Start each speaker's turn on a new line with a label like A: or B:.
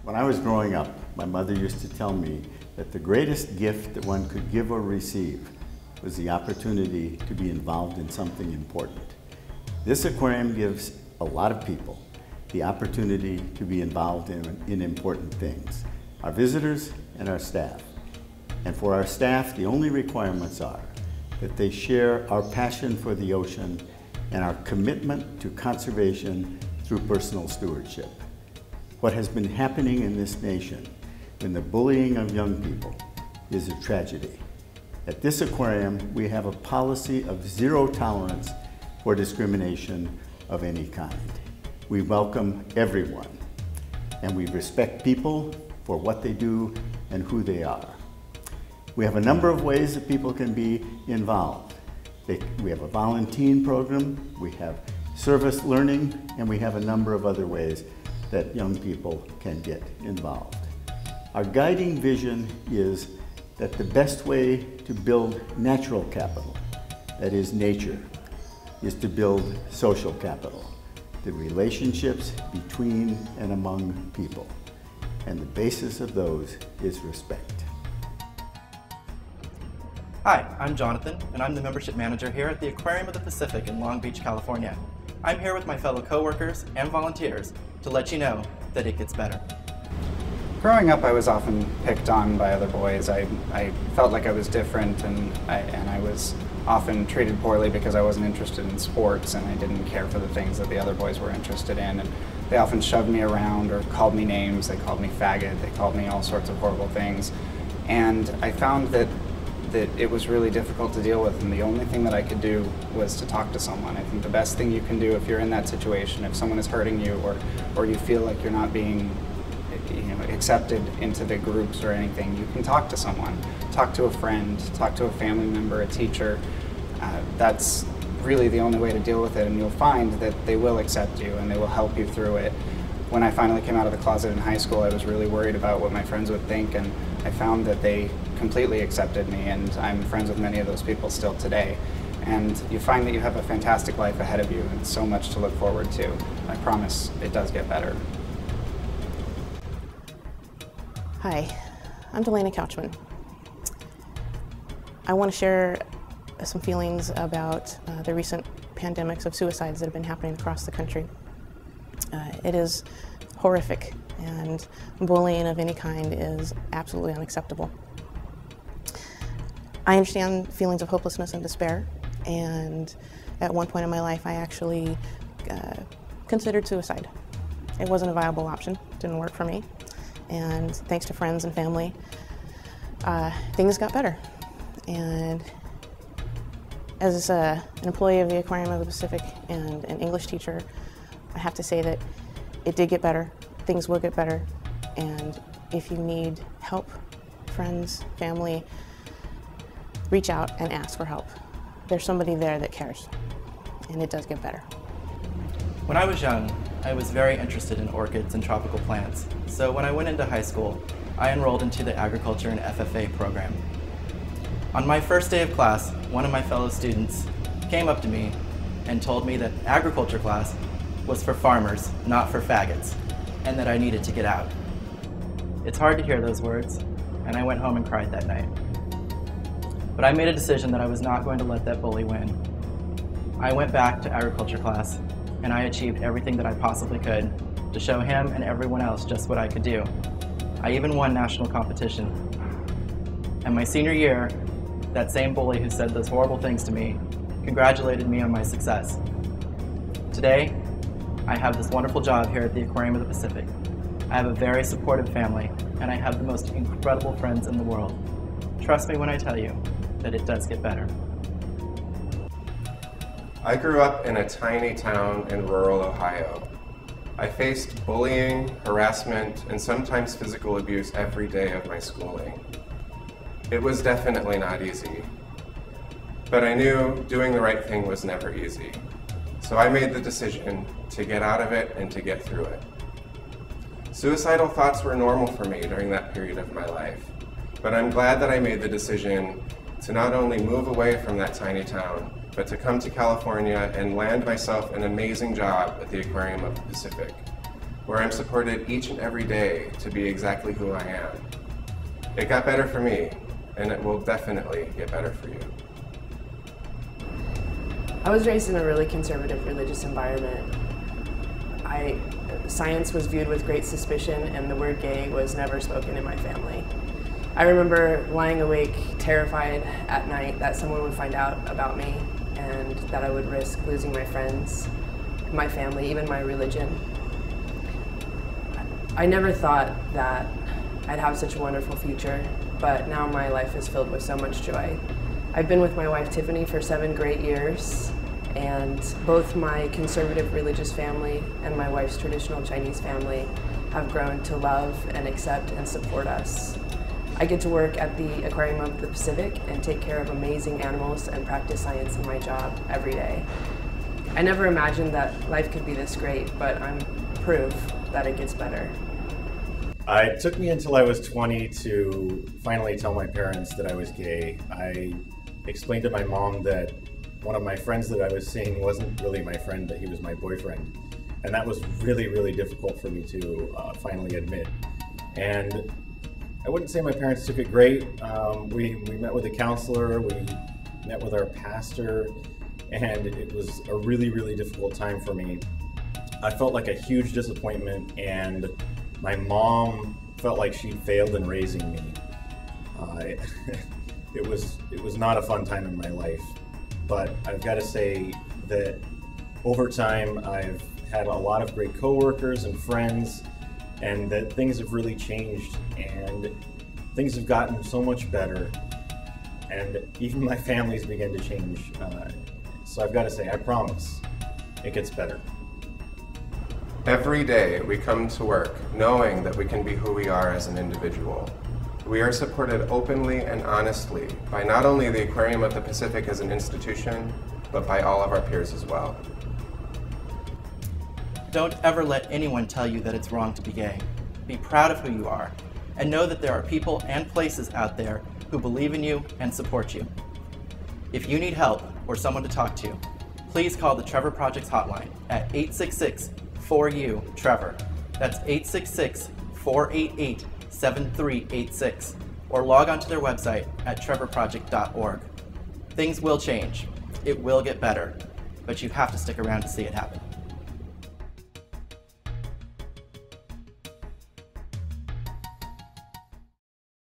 A: When I was growing up, my mother used to tell me that the greatest gift that one could give or receive was the opportunity to be involved in something important. This aquarium gives a lot of people the opportunity to be involved in important things, our visitors and our staff. And for our staff, the only requirements are that they share our passion for the ocean and our commitment to conservation through personal stewardship. What has been happening in this nation in the bullying of young people is a tragedy. At this aquarium, we have a policy of zero tolerance for discrimination of any kind. We welcome everyone, and we respect people for what they do and who they are. We have a number of ways that people can be involved. We have a volunteer program, we have service learning, and we have a number of other ways that young people can get involved. Our guiding vision is that the best way to build natural capital, that is nature, is to build social capital, the relationships between and among people. And the basis of those is respect.
B: Hi, I'm Jonathan, and I'm the membership manager here at the Aquarium of the Pacific in Long Beach, California. I'm here with my fellow coworkers and volunteers to let you know that it gets better.
C: Growing up, I was often picked on by other boys. I felt like I was different, and I was often treated poorly because I wasn't interested in sports and I didn't care for the things that the other boys were interested in. And they often shoved me around or called me names. They called me faggot. They called me all sorts of horrible things. And I found that it was really difficult to deal with, and the only thing that I could do was to talk to someone. I think the best thing you can do if you're in that situation, if someone is hurting you or you feel like you're not being accepted into the groups or anything, you can talk to someone. Talk to a friend, talk to a family member, a teacher. That's really the only way to deal with it, and you'll find that they will accept you and they will help you through it. When I finally came out of the closet in high school, I was really worried about what my friends would think, and I found that they completely accepted me, and I'm friends with many of those people still today. And you find that you have a fantastic life ahead of you and so much to look forward to. I promise it does get better.
D: Hi, I'm DELENA COUCHMAN. I want to share some feelings about the recent pandemics of suicides that have been happening across the country. It is horrific, and bullying of any kind is absolutely unacceptable. I understand feelings of hopelessness and despair, and at one point in my life I actually considered suicide. It wasn't a viable option, it didn't work for me, and thanks to friends and family, things got better. And as an employee of the Aquarium of the Pacific and an English teacher, I have to say that it did get better, things will get better, and if you need help, friends, family, reach out and ask for help. There's somebody there that cares, and it does get better.
B: When I was young, I was very interested in orchids and tropical plants, so when I went into high school, I enrolled into the Agriculture and FFA program. On my first day of class, one of my fellow students came up to me and told me that agriculture class was for farmers, not for faggots, and that I needed to get out. It's hard to hear those words, and I went home and cried that night. But I made a decision that I was not going to let that bully win. I went back to agriculture class, and I achieved everything that I possibly could to show him and everyone else just what I could do. I even won national competition. And my senior year, that same bully who said those horrible things to me congratulated me on my success. Today, I have this wonderful job here at the Aquarium of the Pacific. I have a very supportive family, and I have the most incredible friends in the world. Trust me when I tell you that it does get better.
E: I grew up in a tiny town in rural Ohio. I faced bullying, harassment, and sometimes physical abuse every day of my schooling. It was definitely not easy, but I knew doing the right thing was never easy. So I made the decision to get out of it and to get through it. Suicidal thoughts were normal for me during that period of my life, but I'm glad that I made the decision to not only move away from that tiny town, but to come to California and land myself an amazing job at the Aquarium of the Pacific. where I'm supported each and every day to be exactly who I am. It got better for me, and it will definitely get better for you.
F: I was raised in a really conservative religious environment. Science was viewed with great suspicion, and the word gay was never spoken in my family. I remember lying awake, terrified at night that someone would find out about me and that I would risk losing my friends, my family, even my religion. I never thought that I'd have such a wonderful future, but now my life is filled with so much joy. I've been with my wife Tiffany for 7 great years, and both my conservative religious family and my wife's traditional Chinese family have grown to love and accept and support us. I get to work at the Aquarium of the Pacific and take care of amazing animals and practice science in my job every day. I never imagined that life could be this great, but I'm proof that it gets better.
G: It took me until I was 20 to finally tell my parents that I was gay. I explained to my mom that one of my friends that I was seeing wasn't really my friend, that he was my boyfriend. And that was really, really difficult for me to finally admit. And I wouldn't say my parents took it great. We met with a counselor, we met with our pastor, and it was a really, really difficult time for me. I felt like a huge disappointment, and my mom felt like she failed in raising me. It was not a fun time in my life, but I've got to say that over time I've had a lot of great coworkers and friends, and that things have really changed, and things have gotten so much better, and even my family's begun to change. So I've got to say, I promise, it gets better.
E: Every day we come to work knowing that we can be who we are as an individual. We are supported openly and honestly by not only the Aquarium of the Pacific as an institution, but by all of our peers as well.
B: Don't ever let anyone tell you that it's wrong to be gay. Be proud of who you are, and know that there are people and places out there who believe in you and support you. If you need help or someone to talk to, please call the Trevor Project's hotline at 866-4U-TREVOR. That's 866-488-7386, or log on to their website at trevorproject.org. Things will change. It will get better, but you have to stick around to see it happen.